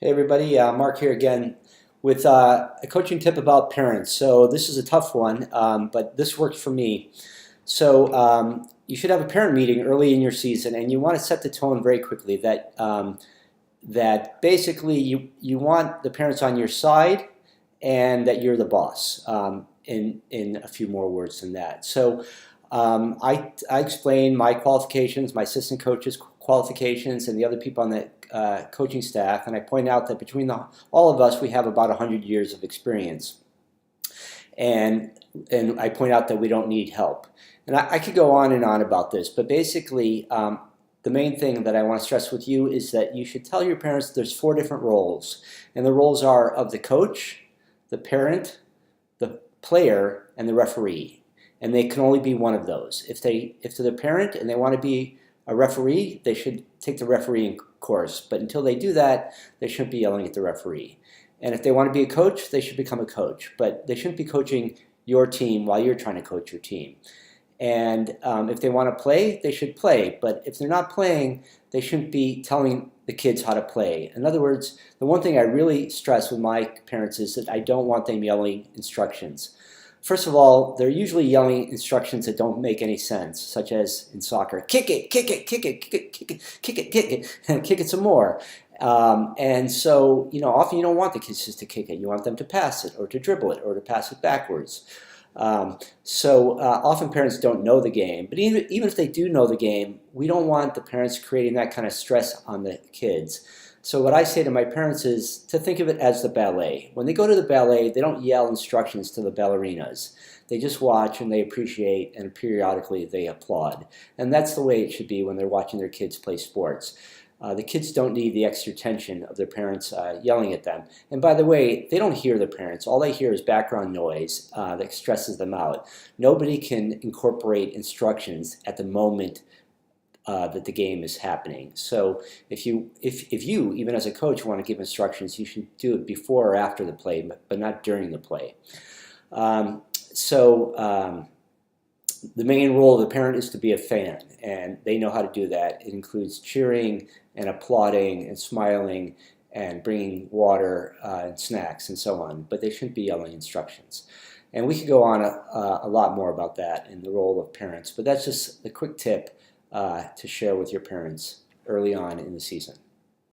Hey everybody, Mark here again with a coaching tip about parents. So this is a tough one, but this worked for me. So you should have a parent meeting early in your season, and you want to set the tone very quickly that basically you want the parents on your side and that you're the boss. In a few more words than that. So I explain my qualifications, my assistant coach's qualifications, and the other people on the coaching staff, and I point out that between all of us, we have about 100 years of experience. And I point out that we don't need help. And I could go on and on about this, but basically, the main thing that I want to stress with you is that you should tell your parents there's 4 different roles. And the roles are of the coach, the parent, the player, and the referee. And they can only be one of those. If they're the parent and they want to be a referee, they should take the refereeing course. But until they do that, they shouldn't be yelling at the referee. And if they want to be a coach, they should become a coach. But they shouldn't be coaching your team while you're trying to coach your team. And if they want to play, they should play. But if they're not playing, they shouldn't be telling the kids how to play. In other words, the one thing I really stress with my parents is that I don't want them yelling instructions. First of all, they're usually yelling instructions that don't make any sense, such as in soccer, kick it, kick it, kick it, kick it, kick it, kick it, kick it, and kick it some more. And so, often you don't want the kids just to kick it. You want them to pass it or to dribble it or to pass it backwards. Often parents don't know the game, but even if they do know the game, we don't want the parents creating that kind of stress on the kids. So what I say to my parents is to think of it as the ballet. When they go to the ballet, they don't yell instructions to the ballerinas. They just watch and they appreciate, and periodically they applaud. And that's the way it should be when they're watching their kids play sports. The kids don't need the extra tension of their parents yelling at them. And by the way, they don't hear the parents. All they hear is background noise that stresses them out. Nobody can incorporate instructions at the moment that the game is happening. So if you, even as a coach, want to give instructions, you should do it before or after the play, but not during the play. The main role of the parent is to be a fan, and they know how to do that. It includes cheering and applauding and smiling and bringing water and snacks and so on, but they shouldn't be yelling instructions. And we could go on a lot more about that and the role of parents, but that's just a quick tip to share with your parents early on in the season.